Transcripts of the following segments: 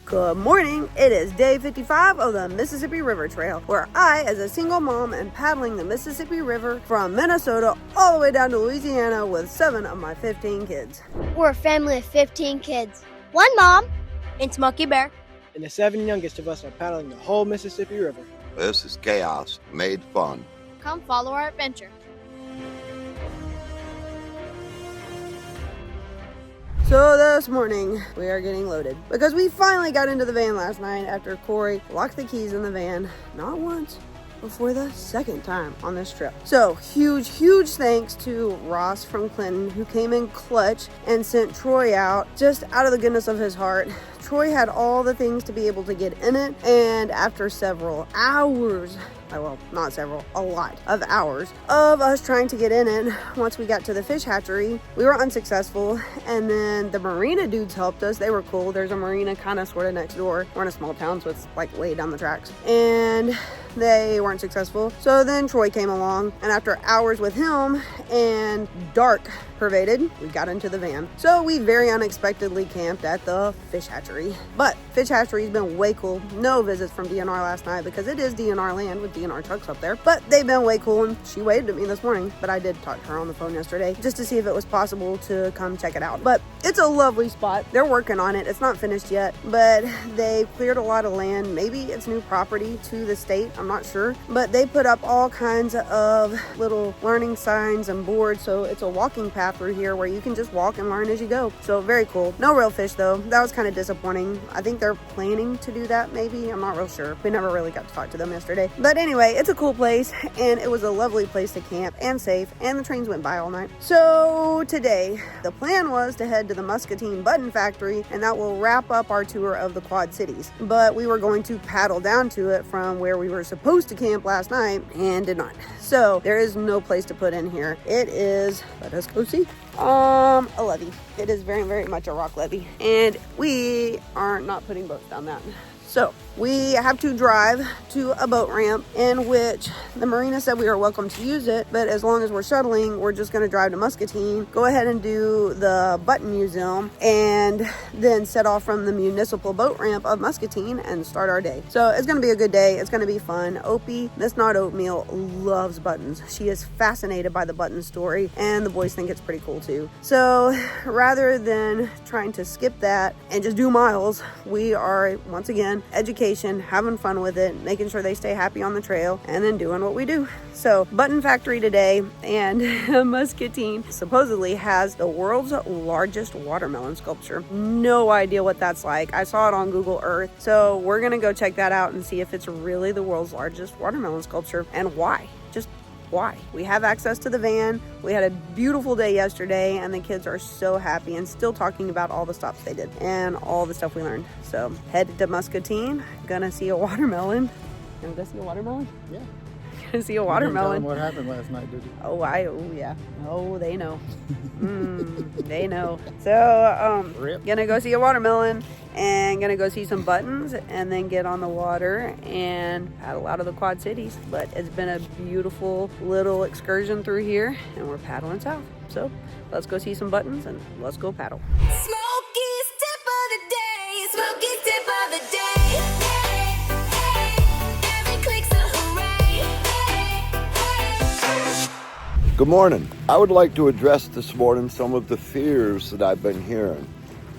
Good morning. It is day 55 of the Mississippi River Trail, where I, as a single mom, am paddling the Mississippi River from Minnesota all the way down to Louisiana with 7 of my 15 kids. We're a family of 15 kids. One mom and Smoky Bear. And the 7 youngest of us are paddling the whole Mississippi River. This is chaos made fun. Come follow our adventure. So this morning, we are getting loaded because we finally got into the van last night after Corey locked the keys in the van, not once, but for the second time on this trip. So huge thanks to Ross from Clinton, who came in clutch and sent Troy out just out of the goodness of his heart. Troy had all the things to be able to get in it, and after several hours, well, not several, a lot of hours of us trying to get in it, once we got to the fish hatchery, we were unsuccessful. And then the marina dudes helped us. They were cool. There's a marina kind of sort of next door. We're in a small town, so it's like way down the tracks. And they weren't successful. So then Troy came along, and after hours with him and dark pervaded, we got into the van. So we very unexpectedly camped at the fish hatchery. But fish hatchery's been way cool. No visits from DNR last night because it is DNR land with DNR trucks up there. But they've been way cool, and she waved at me this morning. But I did talk to her on the phone yesterday just to see if it was possible to come check it out. But it's a lovely spot. They're working on it. It's not finished yet, but they cleared a lot of land. Maybe it's new property to the state. I'm not sure. But they put up all kinds of little learning signs and boards. So it's a walking path through here where you can just walk and learn as you go. So very cool. No real fish though. That was kind of disappointing. I think they're planning to do that maybe. I'm not real sure. We never really got to talk to them yesterday. But anyway, it's a cool place, and it was a lovely place to camp and safe, and the trains went by all night. So today, the plan was to head to the Muscatine Button Factory, and that will wrap up our tour of the Quad Cities. But we were going to paddle down to it from where we were supposed to camp last night and did not. So there is no place to put in here. It is, let us go see, a levee. It is very much a rock levee, and we are not putting boats down that. So we have to drive to a boat ramp in which the marina said we are welcome to use it, but as long as we're shuttling, we're just going to drive to Muscatine, go ahead and do the Button Museum, and then set off from the municipal boat ramp of Muscatine and start our day. So it's going to be a good day. It's going to be fun. Opie, that's not oatmeal, loves buttons. She is fascinated by the button story, and the boys think it's pretty cool too. So rather than trying to skip that and just do miles, we are once again education, having fun with it, making sure they stay happy on the trail, and then doing what we do. So Button Factory today, and Muscatine supposedly has the world's largest watermelon sculpture. No idea what that's like. I saw it on Google Earth. So we're gonna go check that out and see if it's really the world's largest watermelon sculpture, and why. Just why. We have access to the van. We had a beautiful day yesterday, and the kids are so happy and still talking about all the stops they did and all the stuff we learned. So headed to Muscatine, gonna see a watermelon. Gonna go see a watermelon? Yeah. Gonna see a You watermelon. didn't tell them what happened last night, did you? Oh yeah. Oh, they know. They know. So Rip. gonna go see a watermelon and gonna go see some buttons, and then get on the water and paddle out of the Quad Cities. But it's been a beautiful little excursion through here, and we're paddling south. So let's go see some buttons and let's go paddle. Smoky's tip of the day. Smoky's tip of the day. Every click's a hooray. Good morning. I would like to address this morning some of the fears that I've been hearing.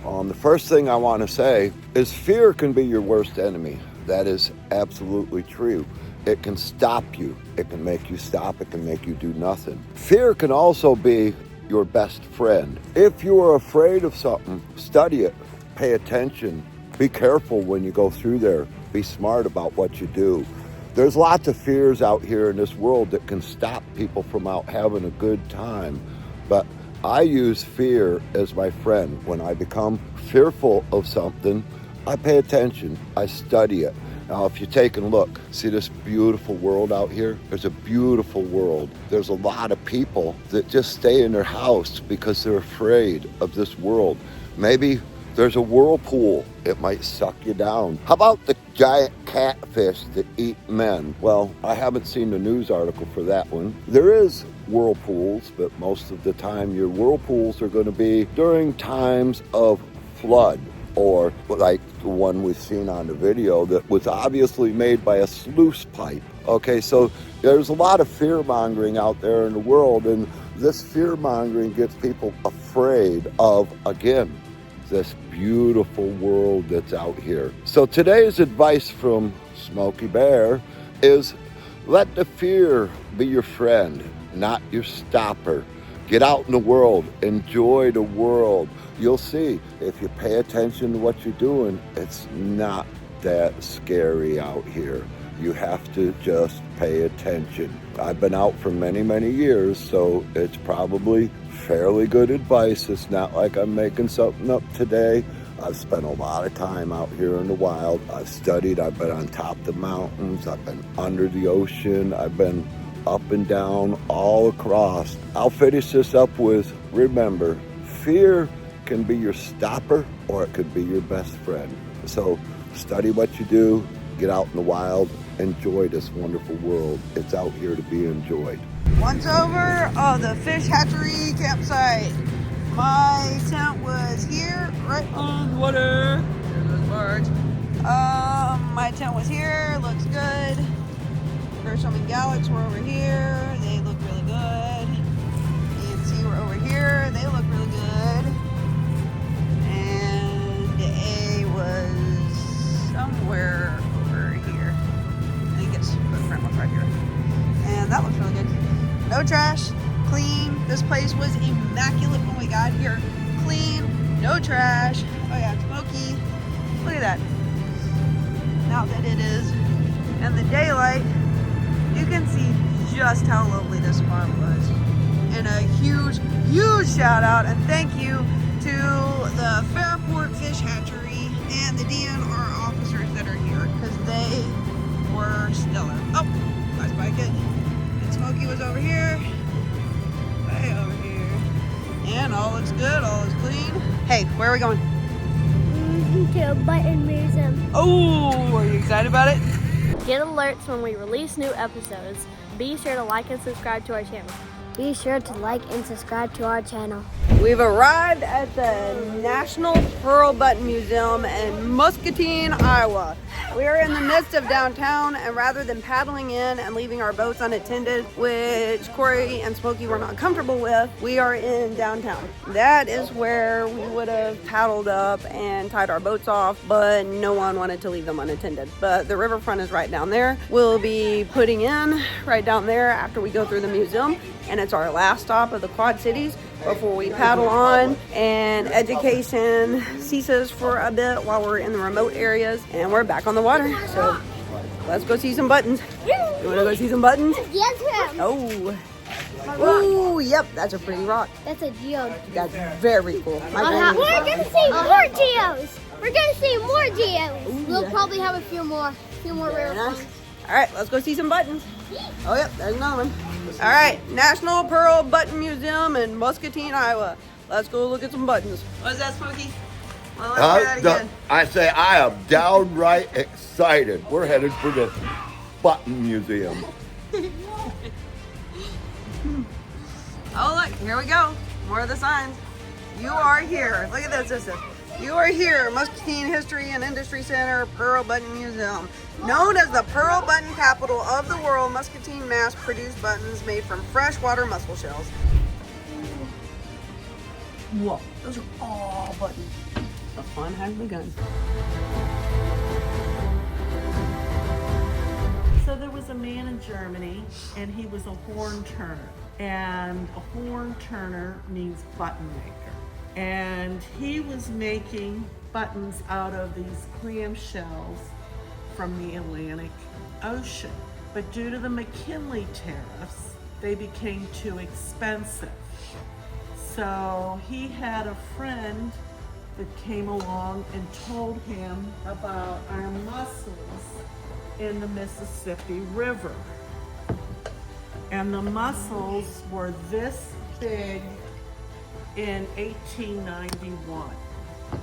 The first thing I want to say is fear can be your worst enemy. That is absolutely true. It can stop you. It can make you stop. It can make you do nothing. Fear can also be your best friend. If you are afraid of something, study it. Pay attention. Be careful when you go through there. Be smart about what you do. There's lots of fears out here in this world that can stop people from out having a good time. But I use fear as my friend. When I become fearful of something, I pay attention. I study it. Now, if you take a look, see this beautiful world out here? There's a beautiful world. There's a lot of people that just stay in their house because they're afraid of this world. Maybe there's a whirlpool. It might suck you down. How about the giant catfish that eat men? Well, I haven't seen the news article for that one. There is whirlpools, but most of the time your whirlpools are going to be during times of flood, or like the one we've seen on the video that was obviously made by a sluice pipe. Okay, so there's a lot of fear-mongering out there in the world, and this fear-mongering gets people afraid of, again, this beautiful world that's out here. So today's advice from Smoky Bear is let the fear be your friend, not your stopper. Get out in the world, enjoy the world. You'll see, if you pay attention to what you're doing, it's not that scary out here. You have to just pay attention. I've been out for many, many years, so it's probably fairly good advice. It's not like I'm making something up today. I've spent a lot of time out here in the wild. I've studied, I've been on top of the mountains, I've been under the ocean, I've been up and down, all across. I'll finish this up with, remember, fear can be your stopper or it could be your best friend. So study what you do, get out in the wild, enjoy this wonderful world. It's out here to be enjoyed. Once over, the fish hatchery campsite. My tent was here, right on the water. There's those birds. My tent was here, looks good. Grisham and Galax were over here. They look really good. E and C were over here. They look really good. And A was somewhere over here. I think it's footprint was right here. And that looks really good. No trash, clean. This place was immaculate when we got here. Clean, no trash. Oh yeah, Smoky. Look at that. Now that it is in the daylight, you can see just how lovely this spot was. And a huge, huge shout out and thank you to the Fairport Fish Hatchery and the DNR officers that are here, because they were stellar. Oh, I spy kid. And Smoky was over here, way over here. And all looks good, all is clean. Hey, where are we going? To a button museum. Oh, are you excited about it? Get alerts when we release new episodes. Be sure to like and subscribe to our channel. Be sure to like and subscribe to our channel. We've arrived at the National Pearl Button Museum in Muscatine, Iowa. We are in the midst of downtown, and rather than paddling in and leaving our boats unattended, which Corey and Smoky were not comfortable with, we are in downtown. That is where we would have paddled up and tied our boats off, but no one wanted to leave them unattended. But the riverfront is right down there. We'll be putting in right down there after we go through the museum, and it's our last stop of the Quad Cities before we paddle on, and education ceases for a bit while we're in the remote areas, and we're back on the water. So let's go see some buttons. You want to go see some buttons? Yes, ma'am. Oh. Oh, yep, that's a pretty rock. That's a geode. That's very cool. We're going to see more geodes. We're going to see more geodes. We'll probably have a few more rare ones. All right, let's go see some buttons. Oh, yep, there's another one. All right, National Pearl Button Museum in Muscatine, Iowa. Let's go look at some buttons. What's that, Smoky? Well, let's hear that again. I say I am downright excited. We're headed for the Button Museum. Oh, look, here we go. More of the signs. You are here. Look at this, sister. You are here, Muscatine History and Industry Center, Pearl Button Museum. Known as the Pearl Button Capital of the World, Muscatine mass-produced buttons made from freshwater mussel shells. Whoa, those are all buttons. The fun has begun. So there was a man in Germany, and he was a horn turner. And a horn turner means button maker. And he was making buttons out of these clam shells from the Atlantic Ocean. But due to the McKinley tariffs, they became too expensive. So he had a friend that came along and told him about our mussels in the Mississippi River. And the mussels were this big in 1891.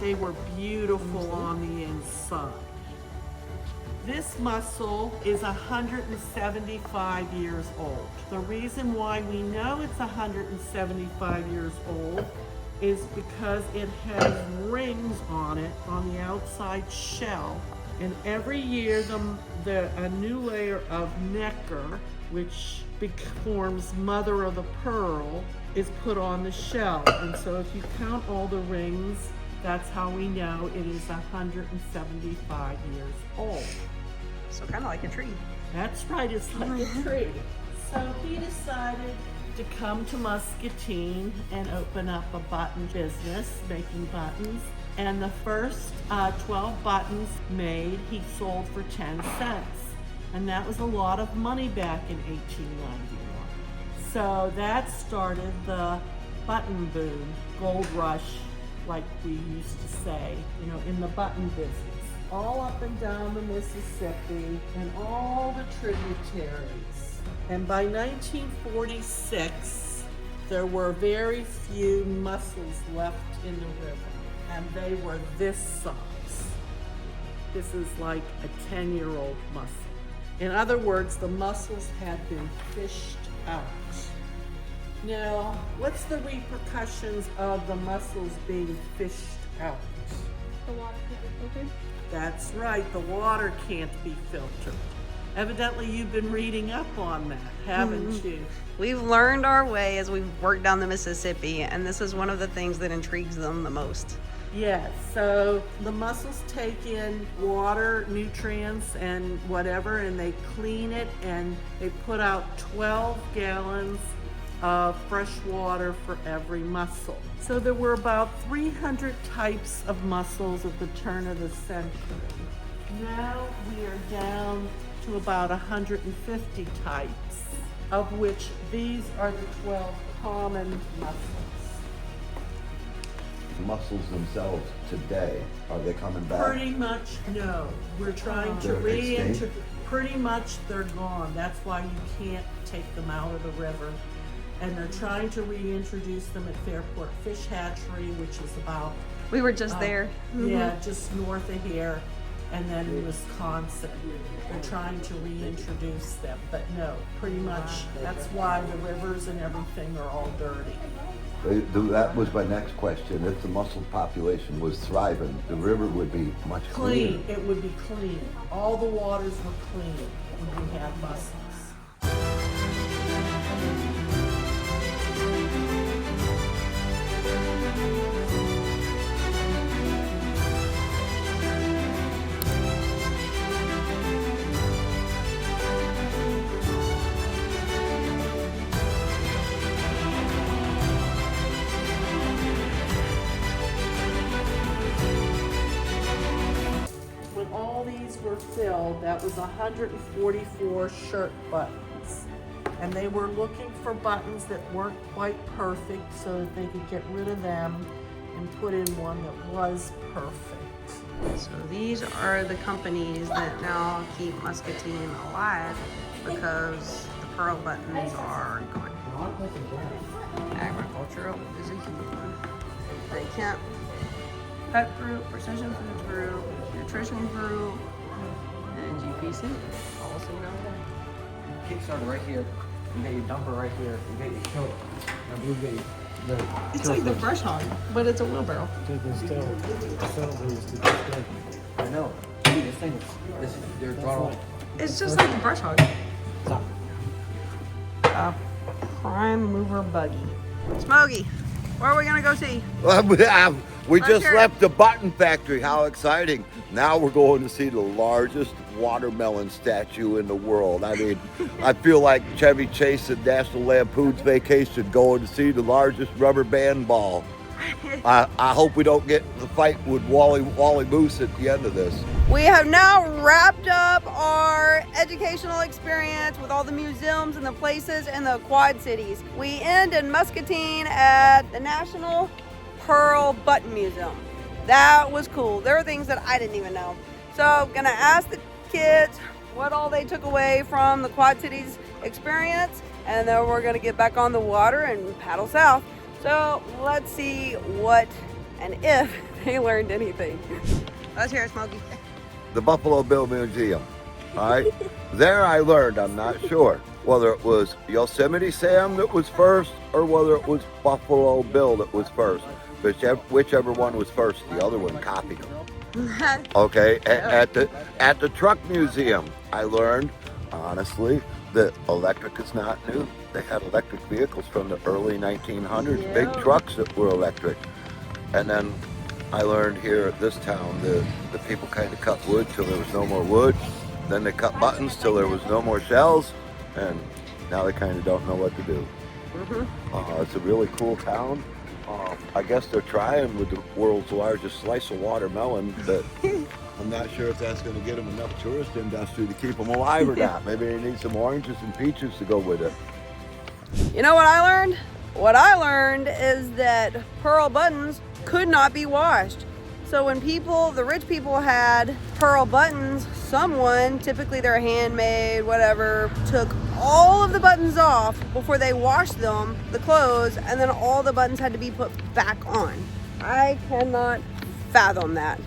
They were beautiful on the inside. This mussel is 175 years old. The reason why we know it's 175 years old is because it has rings on it on the outside shell. And every year a new layer of nacre, which forms mother of the pearl, is put on the shell. And so if you count all the rings, that's how we know it is 175 years old. So kind of like a tree. That's right, it's like a tree. So he decided to come to Muscatine and open up a button business, making buttons. And the first 12 buttons made, he sold for 10 cents. And that was a lot of money back in 1891. So that started the button boom, gold rush, like we used to say, in the button business. All up and down the Mississippi and all the tributaries. And by 1946, there were very few mussels left in the river. And they were this size. This is like a 10-year-old mussel. In other words, the mussels had been fished out. Now, what's the repercussions of the mussels being fished out? The water can't be filtered. That's right, the water can't be filtered. Evidently, you've been reading up on that, haven't you? We've learned our way as we've worked down the Mississippi, and this is one of the things that intrigues them the most. Yes, so the mussels take in water, nutrients, and whatever, and they clean it, and they put out 12 gallons of fresh water for every mussel. So there were about 300 types of mussels at the turn of the century. Now we are down to about 150 types, of which these are the 12 common mussels. Mussels themselves today, are they coming back? Pretty much no. We're trying to They're reintroduce. extinct? Pretty much they're gone. That's why you can't take them out of the river. And they're trying to reintroduce them at Fairport Fish Hatchery, which is about We were just there. yeah, just north of here, and then in Wisconsin. They're trying to reintroduce them, but no, pretty much that's why the rivers and everything are all dirty. That was my next question. If the mussel population was thriving, the river would be much cleaner. Clean, it would be clean. All the waters were clean when we had mussels. When all these were filled, that was 144 shirt buttons. And they were looking for buttons that weren't quite perfect so that they could get rid of them and put in one that was perfect. So these are the companies that now keep Muscatine alive because the pearl buttons are gone. Agricultural is a huge one. They kept Pet Group, Precision Foods Group, Nutrition Group, and GPC. Also down there. Kickstarter right here. You got your dumper right here. You got your choke. And you got the It's like the brush hog, but it's a wheelbarrow. I know. See, this thing, they're throttle. It's just like the brush hog. A prime mover buggy. Smoky, where are we gonna go see? We just here. left the button factory. How exciting. Now we're going to see the largest watermelon statue in the world. I mean, I feel like Chevy Chase and National Lampoon's Vacation going to see the largest rubber band ball. I hope we don't get the fight with Wally Moose at the end of this. We have now wrapped up our educational experience with all the museums and the places in the Quad Cities. We end in Muscatine at the National Pearl Button Museum. That was cool. There are things that I didn't even know. So I'm gonna ask the kids what all they took away from the Quad Cities experience, and then we're gonna get back on the water and paddle south. So let's see what and if they learned anything. Let's hear it, Smoky. The Buffalo Bill Museum. All right, there I learned, I'm not sure whether it was Yosemite Sam that was first or whether it was Buffalo Bill that was first. Whichever one was first, the other one copied them. Okay, at the truck museum, I learned, honestly, that electric is not new. They had electric vehicles from the early 1900s, big trucks that were electric. And then I learned here at this town that the people kind of cut wood till there was no more wood. Then they cut buttons till there was no more shells. And now they kind of don't know what to do. It's a really cool town. I guess they're trying with the world's largest slice of watermelon, but I'm not sure if that's going to get them enough tourist industry to keep them alive or not. Maybe they need some oranges and peaches to go with it. You know what I learned? What I learned is that pearl buttons could not be washed. So when the rich people had pearl buttons, someone, typically they're handmade, whatever, took all of the buttons off before they washed them, the clothes, and then all the buttons had to be put back on. I cannot fathom that.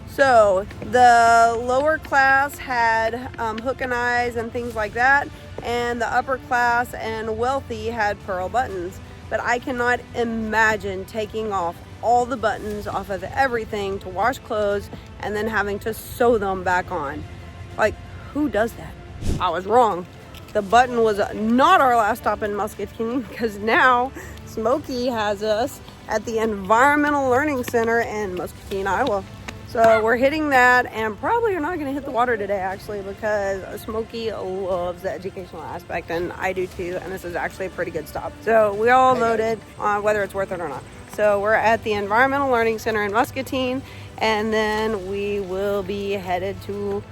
So the lower class had hook and eyes and things like that, and the upper class and wealthy had pearl buttons. But I cannot imagine taking off all the buttons off of everything to wash clothes and then having to sew them back on. Like, who does that? I was wrong. The button was not our last stop in Muscatine, because now Smoky has us at the Environmental Learning Center in Muscatine, Iowa. So we're hitting that, and probably are not going to hit the water today, actually, because Smoky loves the educational aspect, and I do too, and this is actually a pretty good stop. So we all loaded on whether it's worth it or not. So we're at the Environmental Learning Center in Muscatine, and then we will be headed to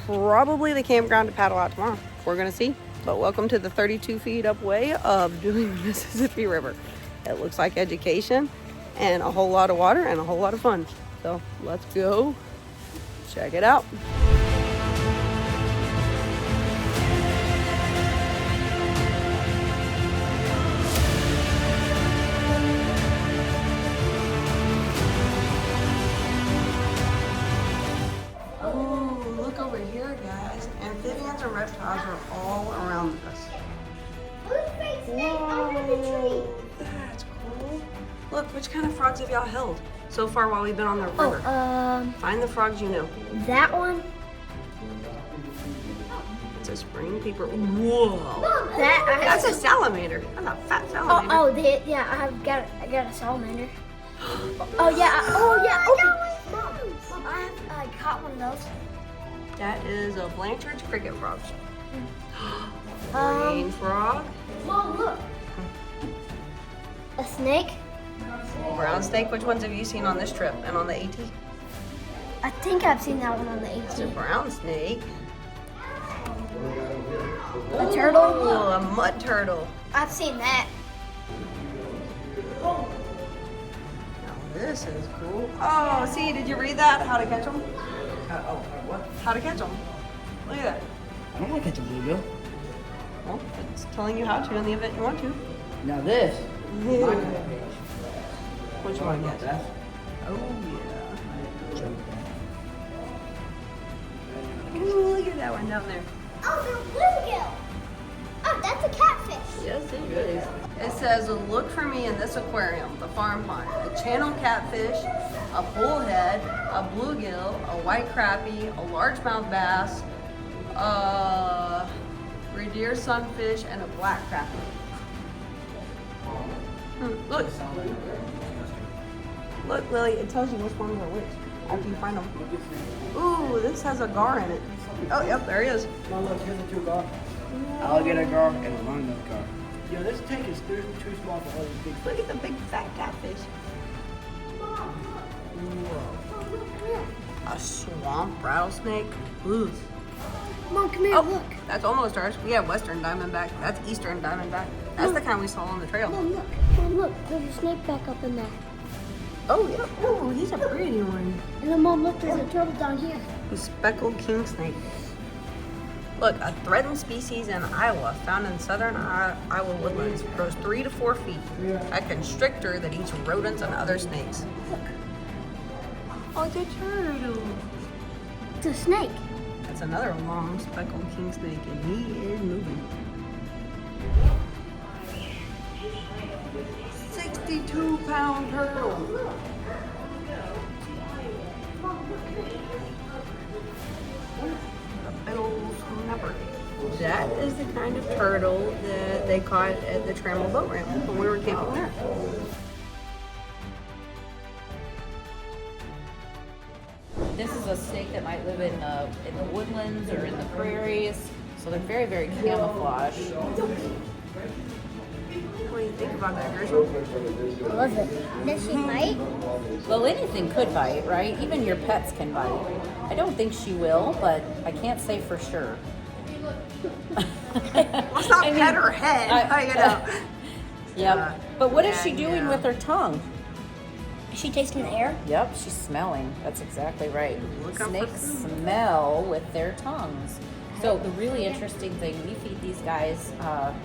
probably the campground to paddle out tomorrow. We're going to see. But welcome to the 32 feet up way of doing the Mississippi River. It looks like education and a whole lot of water and a whole lot of fun. So let's go check it out. Oh, look over here, guys. Amphibians and reptiles are all around us. Whoa, that's cool. Look, which kind of frogs have y'all held so far while we've been on the river? Find the frogs you know. That one. It's a spring peeper. Whoa. That's a salamander. That's a fat salamander. I got a salamander. Mom, I caught one of those. That is a Blanchard's cricket frog. Green frog. Mom, look. A snake. Brown snake. Which ones have you seen on this trip and on the AT? I think I've seen that one on the It's a 18. brown snake. A turtle. Ooh, a mud turtle. I've seen that. Now this is cool. Oh, see, did you read that? How to catch them? What? How to catch them. Look at that. I don't want to catch a bluegill. Well, it's telling you how to in the event you want to. Now this. Yeah. My kind of fish. Which one? Yes. That. Oh, yeah. Ooh, look at that one down there. Oh, the bluegill. Oh, that's a catfish. Yes, it is. It says, look for me in this aquarium, the farm pond. A channel catfish, a bullhead, a bluegill, a white crappie, a largemouth bass, a reindeer sunfish, and a black crappie. Look. Look, Lily, it tells you which ones are which after you find them. Ooh, this has a gar in it. Oh, yep, there he is. Oh, look, here's the two gar. Alligator gar and a longneck gar. Yo, this tank is too small for all these big fish. Look at the big fat catfish. A swamp rattlesnake. Ooh. Mom, come here, Oh, look. that's almost ours. We have western diamondback. That's eastern diamondback. That's the kind we saw on the trail. Mom, look. Mom, look. There's a snake back up in there. Oh, yeah. Oh, he's a pretty one. And then, Mom, look, there's a turtle down here. A speckled king snake. Look, a threatened species in Iowa, found in southern Iowa woodlands, grows 3 to 4 feet. A constrictor that eats rodents and other snakes. Look. Oh, it's a turtle. It's a snake. That's another long speckled king snake, and he is moving. 6 52-pound turtle. A big old snapper. That is the kind of turtle that they caught at the Trammell boat ramp when we were camping there. This is a snake that might live in the woodlands or in the prairies, so they're very, very camouflaged. What do you think about that, Grisel? Love it. Does she bite? Well, anything could bite, right? Even your pets can bite. I don't think she will, but I can't say for sure. Let's not pet her head, you know. Yep. But what is she doing with her tongue? Is she tasting the air? Yep, she's smelling. That's exactly right. Snakes smell with their tongues. So the really interesting thing, we feed these guys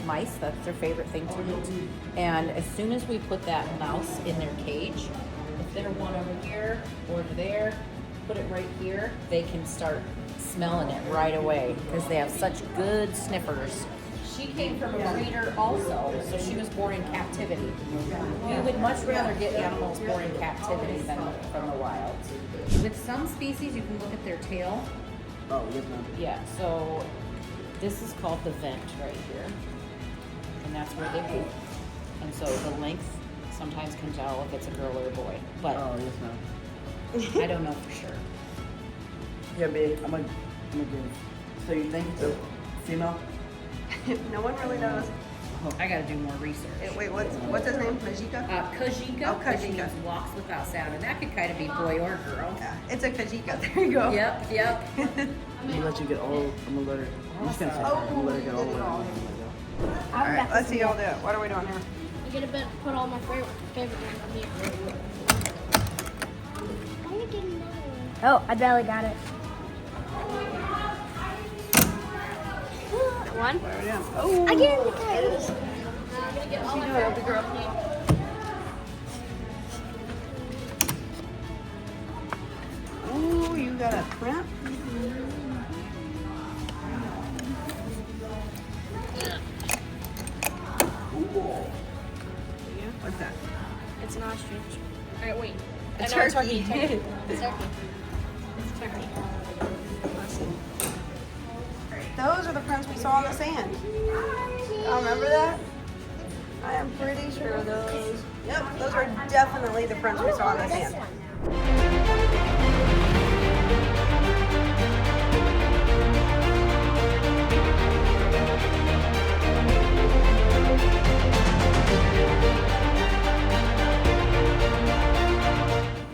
mice. That's their favorite thing to eat. And as soon as we put that mouse in their cage, if they're one over here or there, put it right here, they can start smelling it right away because they have such good sniffers. She came from a breeder also, so she was born in captivity. We would much rather get animals born in captivity than from the wild. With some species, you can look at their tail. Oh, yes, ma'am. Yeah, so this is called the vent right here. And that's where they poop. And so the length sometimes can tell if it's a girl or a boy. But Oh, yes, ma'am. I don't know for sure. Yeah, babe, I'm gonna give. So you think it's a female? No one really knows. I gotta do more research. Wait, what's his name? Kajika? Kajika. Oh, Kajika. She means walks without sound. And that could kind of be boy or girl. Yeah, it's a Kajika. There you go. Yep, yep. I'm gonna let you get all. I'm gonna let her. I'm just gonna say. I'm gonna let her get all the way. All right, let's see y'all do it. What are we doing here? I'm gonna put all my favorite ones on here. I'm gonna get another one. Oh, I barely got it. One. Oh, I get it. What's she doing, big girl? Ooh, you got a print? What's that? It's an ostrich. All right, wait. A No, turkey. It's turkey. It's turkey. It's turkey. Let's see. Those are the prints we saw in the sand. Y'all remember that? I am pretty sure those. Yep, those are definitely the prints we saw in the sand.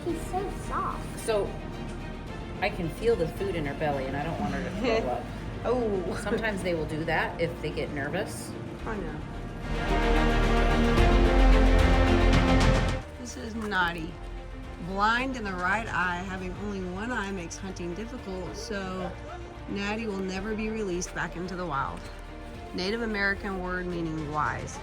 She's so soft. So I can feel the food in her belly and I don't want her to throw up. Oh, Sometimes they will do that if they get nervous. I know. This is naughty. Blind in the right eye, having only one eye makes hunting difficult, so Natty will never be released back into the wild. Native American word meaning wise.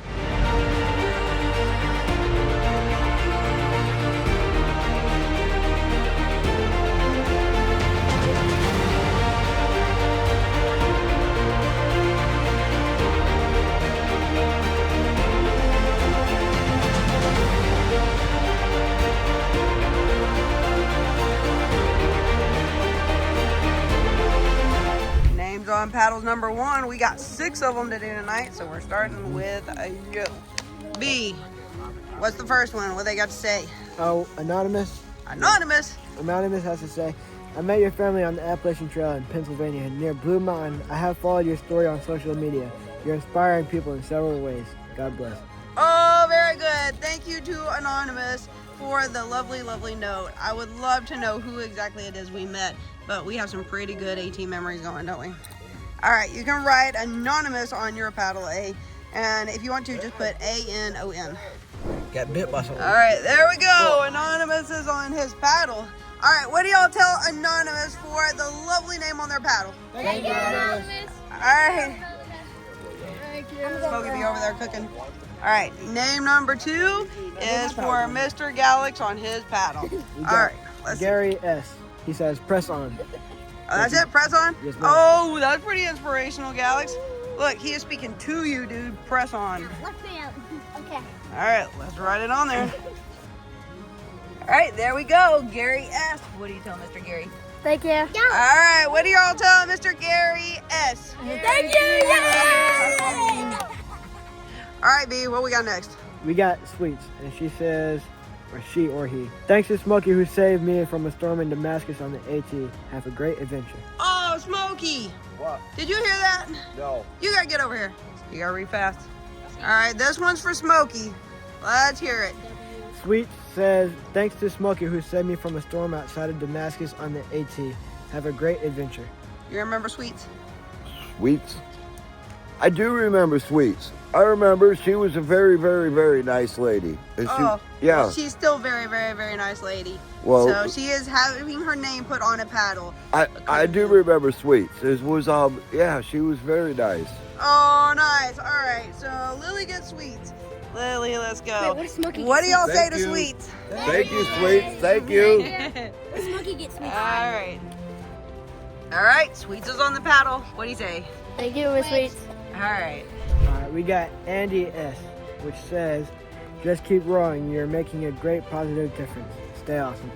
Names on paddles number 1. We got 6 of them to do tonight, so we're starting with a you. B. What's the first one? What they got to say? Oh, Anonymous. Anonymous. Anonymous has to say, I met your family on the Appalachian Trail in Pennsylvania near Blue Mountain. I have followed your story on social media. You're inspiring people in several ways. God bless. Oh, very good. Thank you to Anonymous for the lovely, lovely note. I would love to know who exactly it is we met, but we have some pretty good AT memories going, don't we? All right, you can write Anonymous on your paddle A, and if you want to, just put A-N-O-N. Got bit by something. All right, there we go. Anonymous is on his paddle. All right, what do y'all tell Anonymous for the lovely name on their paddle? Thank you, Anonymous. All right. Thank you. Smokey be over there cooking. All right, name number 2 is for Mr. Galax on his paddle. All right, let's see. Gary S. He says, press on. Oh, that's it? Press on? Yes, ma'am. Oh, that's pretty inspirational, Galax. Look, he is speaking to you, dude. Press on. Let me out. Okay. All right, let's write it on there. All right, there we go. Gary S. What do you tell Mr. Gary? Thank you. All right, what do y'all tell Mr. Gary S? Thank you. Yay! All right, B, what we got next? We got Sweets, and she says, or she or he, thanks to Smoky who saved me from a storm in Damascus on the AT. Have a great adventure. Oh, Smoky. What? Did you hear that? No. You gotta get over here. You gotta read fast. All right, this one's for Smoky. Let's hear it. Sweets says, thanks to Smoky who saved me from a storm outside of Damascus on the AT. Have a great adventure. You remember Sweets? Sweets? I do remember Sweets. I remember she was a very, very, very nice lady. And yeah. Well, she's still very, very, very nice lady. Well, so she is having her name put on a paddle. I do remember Sweets. It was yeah, she was very nice. Oh, nice. All right, so Lily gets Sweets. Lily, let's go. Wait, what does Smoky What do y'all say Thank to you. Sweets? Thank you, Sweets. Thank you. What does Smoky get Sweets? All right. All right, Sweets is on the paddle. What do you say? Thank you, Miss Sweets. All right. We got Andy S, which says, just keep rowing. You're making a great positive difference. Stay awesome.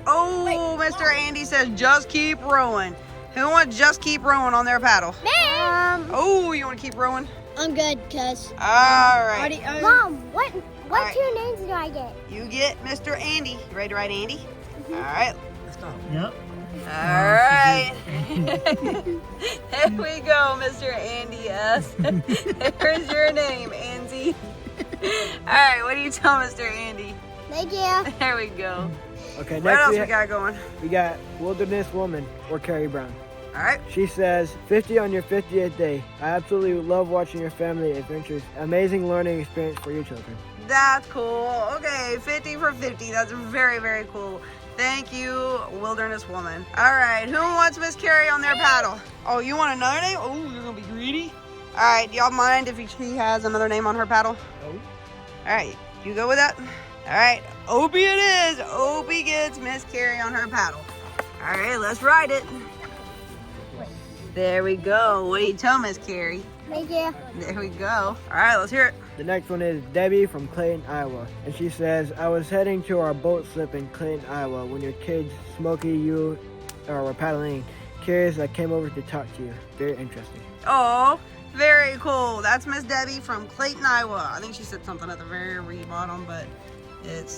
Oh, Mr. Andy says just keep rowing. Who wants just keep rowing on their paddle? Oh, you want to keep rowing? I'm good, cuz. All right. Mom, what right. 2 names do I get? You get Mr. Andy. You ready to write Andy? All right. Let's go. Yep. All right. There we go, Mr. Andy S. There's your name, Andy. All right, what do you tell Mr. Andy? Thank you. There we go. Okay, What next else we got going? we got Wilderness Woman, or Carrie Brown. All right. She says, 50 on your 50th day. I absolutely love watching your family adventures. Amazing learning experience for your children. That's cool. Okay, 50 for 50. That's very, very cool. Thank you, Wilderness Woman. All right, who wants Miss Carrie on their paddle? Oh, you want another name? Oh, you're gonna be greedy. All right, do y'all mind if she has another name on her paddle? No. All right, you go with that? All right, Opie it is. Opie gets Miss Carrie on her paddle. All right, let's ride it. There we go. What do you tell Miss Carrie? Thank you. There we go. All right, let's hear it. The next one is Debbie from Clayton, Iowa. And she says, I was heading to our boat slip in Clayton, Iowa when your kids, Smoky, you, were paddling. Curious, I came over to talk to you. Very interesting. Oh, very cool. That's Miss Debbie from Clayton, Iowa. I think she said something at the very bottom, but it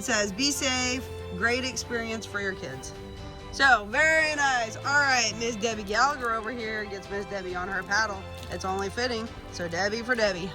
says, be safe, great experience for your kids. So, very nice. All right, Miss Debbie Gallagher over here gets Miss Debbie on her paddle. It's only fitting. So, Debbie for Debbie.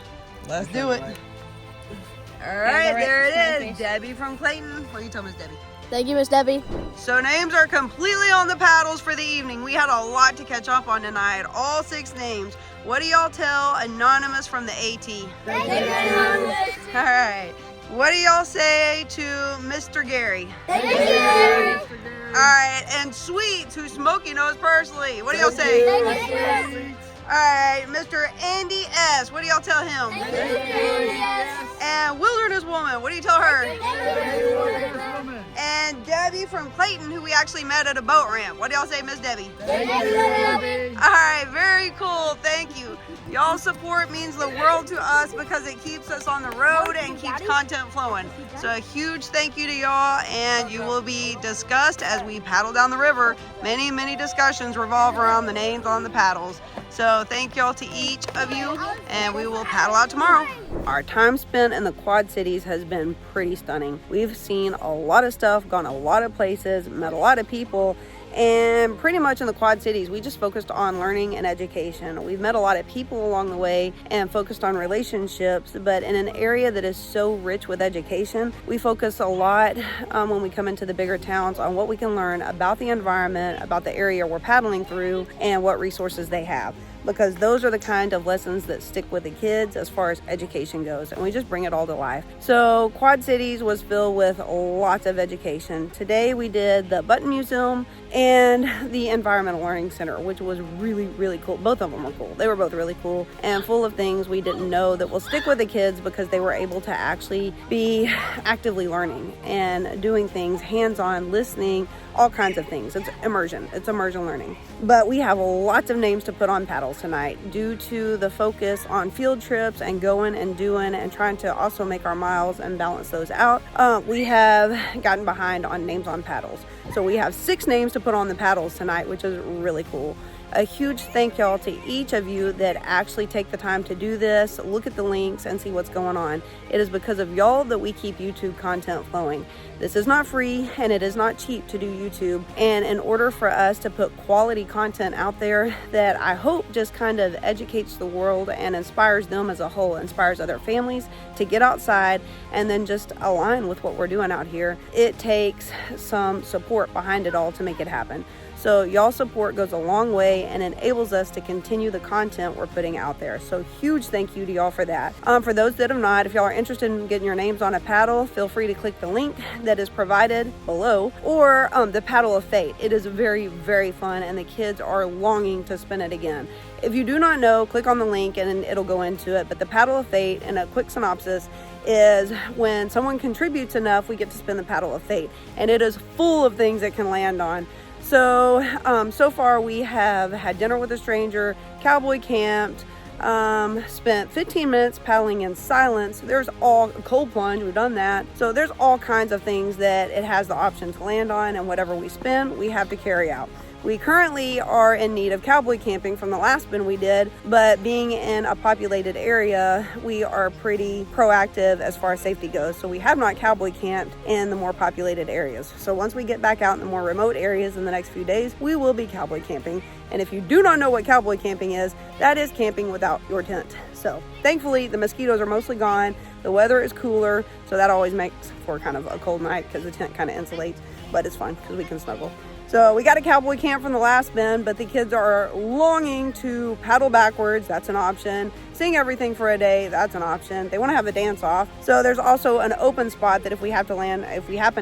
Let's do it. All right, there it is. Debbie from Clayton. What do you tell Miss Debbie? Thank you, Miss Debbie. So names are completely on the paddles for the evening. We had a lot to catch up on tonight. All 6 names. What do y'all tell Anonymous from the AT? Thank you, Anonymous. All right. What do y'all say to Mr. Gary? Thank you. All right. And Sweets, who Smoky knows personally. What do y'all say? Thank you. All right. Mr. Andy S. What do y'all tell him? Thank you. And Wilderness Woman. What do you tell her? Thank you. And Debbie from Clayton, who we actually met at a boat ramp. What do y'all say, Miss Debbie? Thank you. All right, very cool. Thank you. Y'all's support means the world to us because it keeps us on the road and keeps content flowing. So a huge thank you to y'all, and you will be discussed as we paddle down the river. Many, many discussions revolve around the names on the paddles. So thank y'all to each of you, and we will paddle out tomorrow. Our time spent in the Quad Cities has been pretty stunning. We've seen a lot of stuff, gone a lot of places, met a lot of people, and pretty much in the Quad Cities, we just focused on learning and education. We've met a lot of people along the way and focused on relationships, but in an area that is so rich with education, we focus a lot when we come into the bigger towns on what we can learn about the environment, about the area we're paddling through, and what resources they have. Because those are the kind of lessons that stick with the kids as far as education goes, and we just bring it all to life. So Quad Cities was filled with lots of education. Today we did the Button Museum and the Environmental Learning Center, which was really, really cool. Both of them were cool. They were both really cool and full of things we didn't know that will stick with the kids because they were able to actually be actively learning and doing things hands-on, listening, all kinds of things. It's immersion learning. But we have lots of names to put on paddles tonight due to the focus on field trips and going and doing and trying to also make our miles and balance those out. We have gotten behind on names on paddles. So we have 6 names to put on the paddles tonight, which is really cool. A huge thank y'all to each of you that actually take the time to do this, look at the links and see what's going on. It is because of y'all that we keep YouTube content flowing. This is not free and it is not cheap to do YouTube. And in order for us to put quality content out there that I hope just kind of educates the world and inspires them as a whole, inspires other families to get outside and then just align with what we're doing out here, it takes some support behind it all to make it happen. So y'all support goes a long way and enables us to continue the content we're putting out there. So huge thank you to y'all for that. For those that have not, if y'all are interested in getting your names on a paddle, feel free to click the link that is provided below, or the Paddle of Fate. It is very, very fun and the kids are longing to spin it again. If you do not know, click on the link and it'll go into it. But the Paddle of Fate, in a quick synopsis, is when someone contributes enough, we get to spin the Paddle of Fate. And it is full of things it can land on. So, so far we have had dinner with a stranger, cowboy camped, spent 15 minutes paddling in silence. There's all cold plunge, we've done that. So there's all kinds of things that it has the option to land on, and whatever we spin, we have to carry out. We currently are in need of cowboy camping from the last spin we did, but being in a populated area, we are pretty proactive as far as safety goes. So we have not cowboy camped in the more populated areas. So once we get back out in the more remote areas in the next few days, we will be cowboy camping. And if you do not know what cowboy camping is, that is camping without your tent. So thankfully the mosquitoes are mostly gone. The weather is cooler, so that always makes for kind of a cold night because the tent kind of insulates, but it's fun because we can snuggle. So we got a cowboy camp from the last spin, but the kids are longing to paddle backwards. That's an option. Sing everything for a day. That's an option. They want to have a dance off. So there's also an open spot that if we happen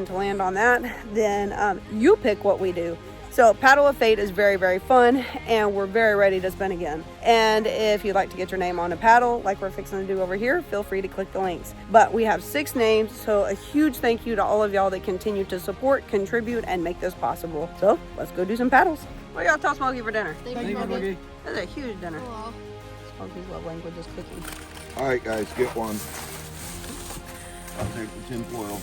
to land on that, then you pick what we do. So Paddle of Fate is very, very fun, and we're very ready to spin again. And if you'd like to get your name on a paddle, like we're fixing to do over here, feel free to click the links. But we have 6 names, so a huge thank you to all of y'all that continue to support, contribute, and make this possible. So let's go do some paddles. What do y'all tell Smoky for dinner? Thank you, Smokey. That's a huge dinner. Smoky's love language is cooking. All right, guys, get one. I'll take the tin foil.